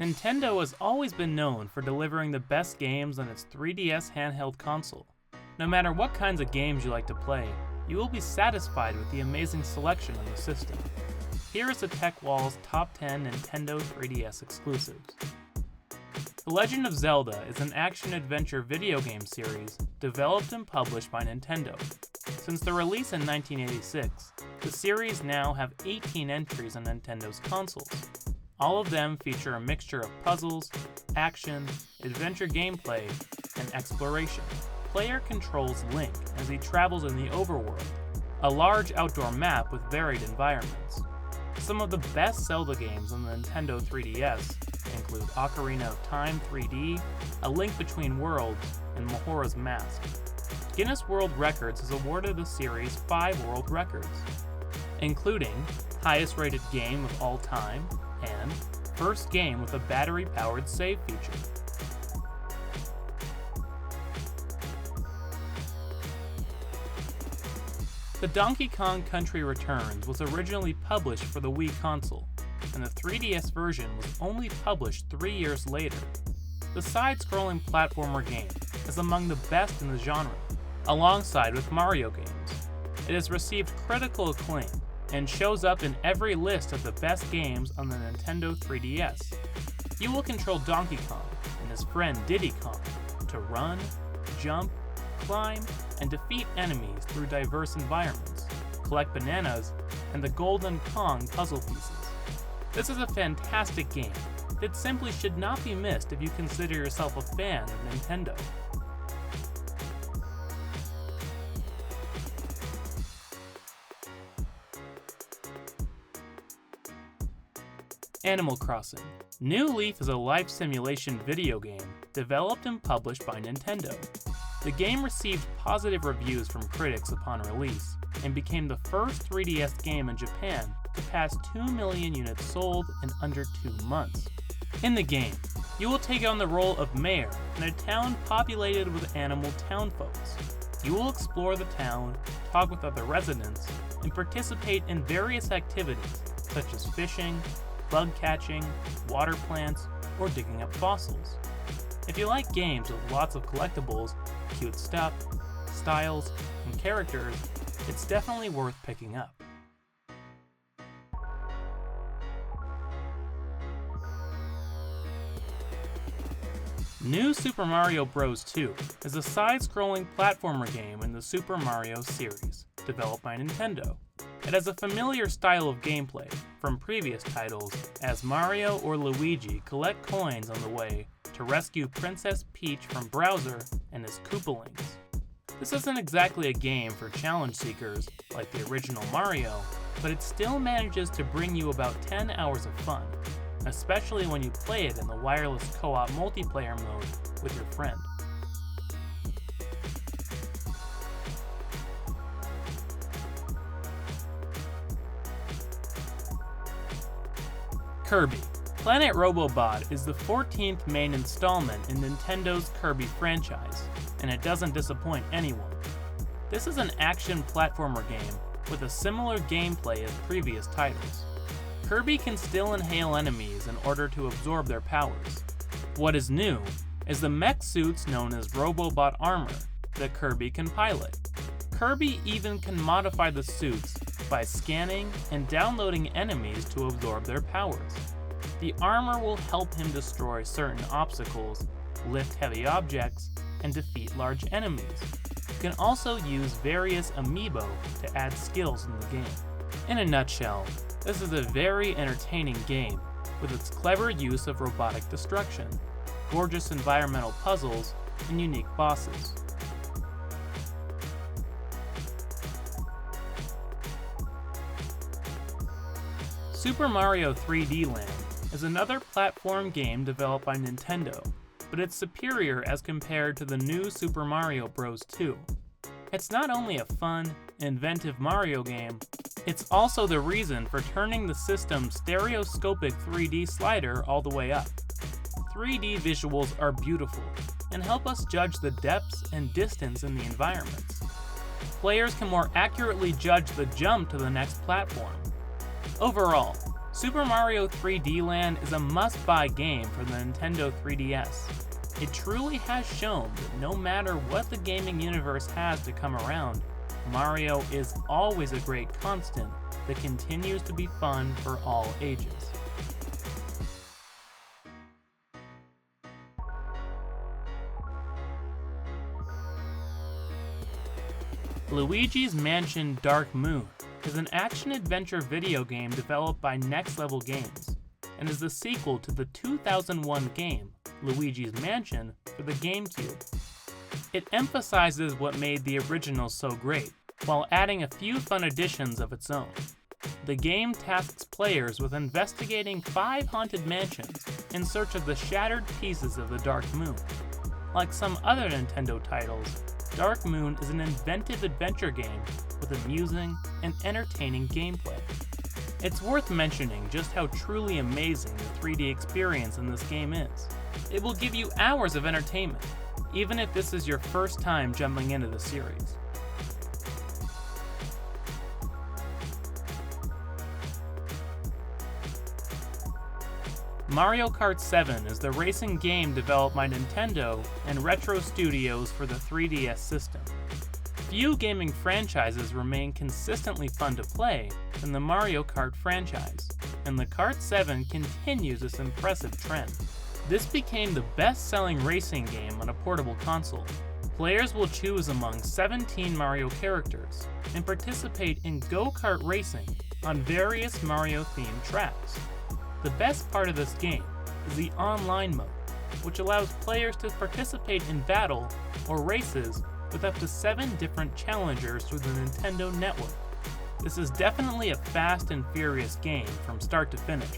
Nintendo has always been known for delivering the best games on its 3DS handheld console. No matter what kinds of games you like to play, you will be satisfied with the amazing selection on the system. Here is the TechWalls Top 10 Nintendo 3DS exclusives. The Legend of Zelda is an action-adventure video game series developed and published by Nintendo. Since the release in 1986, the series now have 18 entries on Nintendo's consoles. All of them feature a mixture of puzzles, action, adventure gameplay, and exploration. Player controls Link as he travels in the overworld, a large outdoor map with varied environments. Some of the best Zelda games on the Nintendo 3DS include Ocarina of Time 3D, A Link Between Worlds, and Majora's Mask. Guinness World Records has awarded the series 5 world records, including highest rated game of all time and first game with a battery-powered save feature. The Donkey Kong Country Returns was originally published for the Wii console, and the 3DS version was only published 3 years later. The side-scrolling platformer game is among the best in the genre, alongside with Mario games. It has received critical acclaim and shows up in every list of the best games on the Nintendo 3DS. You will control Donkey Kong and his friend Diddy Kong to run, jump, climb, and defeat enemies through diverse environments, collect bananas, and the Golden Kong puzzle pieces. This is a fantastic game that simply should not be missed if you consider yourself a fan of Nintendo. Animal Crossing. New Leaf is a life simulation video game developed and published by Nintendo. The game received positive reviews from critics upon release and became the first 3DS game in Japan to pass 2 million units sold in under 2 months. In the game, you will take on the role of mayor in a town populated with animal townfolks. You will explore the town, talk with other residents, and participate in various activities such as fishing, bug catching, water plants, or digging up fossils. If you like games with lots of collectibles, cute stuff, styles, and characters, it's definitely worth picking up. New Super Mario Bros. 2 is a side-scrolling platformer game in the Super Mario series, developed by Nintendo. It has a familiar style of gameplay from previous titles, as Mario or Luigi collect coins on the way to rescue Princess Peach from Bowser and his Koopalings. This isn't exactly a game for challenge seekers like the original Mario, but it still manages to bring you about 10 hours of fun, especially when you play it in the wireless co-op multiplayer mode with your friend. Kirby. Planet Robobot is the 14th main installment in Nintendo's Kirby franchise, and it doesn't disappoint anyone. This is an action platformer game with a similar gameplay as previous titles. Kirby can still inhale enemies in order to absorb their powers. What is new is the mech suits known as Robobot armor that Kirby can pilot. Kirby even can modify the suits by scanning and downloading enemies to absorb their powers. The armor will help him destroy certain obstacles, lift heavy objects, and defeat large enemies. You can also use various amiibo to add skills in the game. In a nutshell, this is a very entertaining game with its clever use of robotic destruction, gorgeous environmental puzzles, and unique bosses. Super Mario 3D Land is another platform game developed by Nintendo, but it's superior as compared to the new Super Mario Bros. 2. It's not only a fun, inventive Mario game, it's also the reason for turning the system's stereoscopic 3D slider all the way up. 3D visuals are beautiful and help us judge the depths and distance in the environments. Players can more accurately judge the jump to the next platform. Overall, Super Mario 3D Land is a must-buy game for the Nintendo 3DS. It truly has shown that no matter what the gaming universe has to come around, Mario is always a great constant that continues to be fun for all ages. Luigi's Mansion Dark Moon is an action-adventure video game developed by Next Level Games, and is the sequel to the 2001 game, Luigi's Mansion, for the GameCube. It emphasizes what made the original so great, while adding a few fun additions of its own. The game tasks players with investigating 5 haunted mansions in search of the shattered pieces of the Dark Moon. Like some other Nintendo titles, Dark Moon is an inventive adventure game with amusing and entertaining gameplay. It's worth mentioning just how truly amazing the 3D experience in this game is. It will give you hours of entertainment, even if this is your first time jumping into the series. Mario Kart 7 is the racing game developed by Nintendo and Retro Studios for the 3DS system. Few gaming franchises remain consistently fun to play than the Mario Kart franchise, and the Kart 7 continues this impressive trend. This became the best-selling racing game on a portable console. Players will choose among 17 Mario characters and participate in go-kart racing on various Mario-themed tracks. The best part of this game is the online mode, which allows players to participate in battle or races with up to 7 different challengers through the Nintendo network. This is definitely a fast and furious game from start to finish.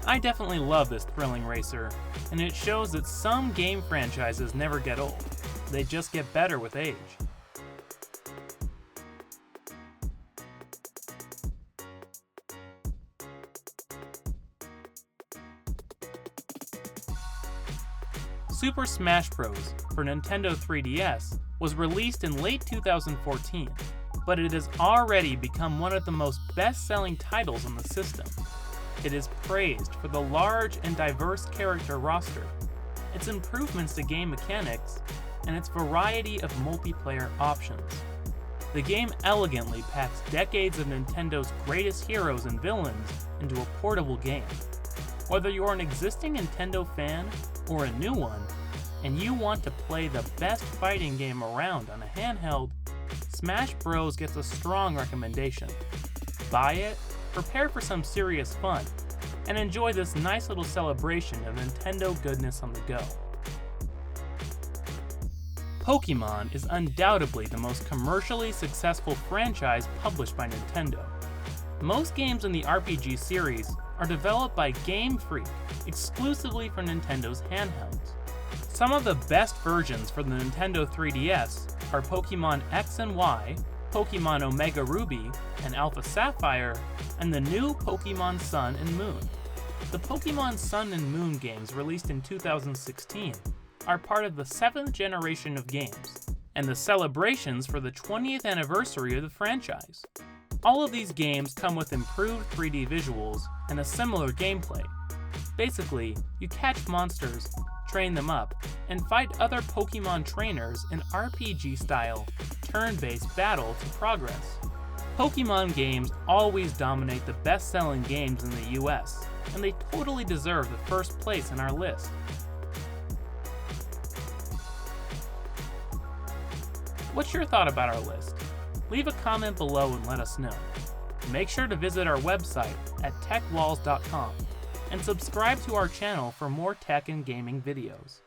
I definitely love this thrilling racer, and it shows that some game franchises never get old. They just get better with age. Super Smash Bros. For Nintendo 3DS was released in late 2014, but it has already become one of the most best-selling titles on the system. It is praised for the large and diverse character roster, its improvements to game mechanics, and its variety of multiplayer options. The game elegantly packs decades of Nintendo's greatest heroes and villains into a portable game. Whether you're an existing Nintendo fan or a new one, and you want to play the best fighting game around on a handheld, Smash Bros. Gets a strong recommendation. Buy it, prepare for some serious fun, and enjoy this nice little celebration of Nintendo goodness on the go. Pokémon is undoubtedly the most commercially successful franchise published by Nintendo. Most games in the RPG series are developed by Game Freak exclusively for Nintendo's handhelds. Some of the best versions for the Nintendo 3DS are Pokémon X and Y, Pokémon Omega Ruby and Alpha Sapphire, and the new Pokémon Sun and Moon. The Pokémon Sun and Moon games released in 2016 are part of the 7th generation of games, and the celebrations for the 20th anniversary of the franchise. All of these games come with improved 3D visuals and a similar gameplay. Basically, you catch monsters, train them up, and fight other Pokémon trainers in RPG-style, turn-based battle to progress. Pokémon games always dominate the best-selling games in the US, and they totally deserve the first place in our list. What's your thought about our list? Leave a comment below and let us know. Make sure to visit our website at techwalls.com and subscribe to our channel for more tech and gaming videos.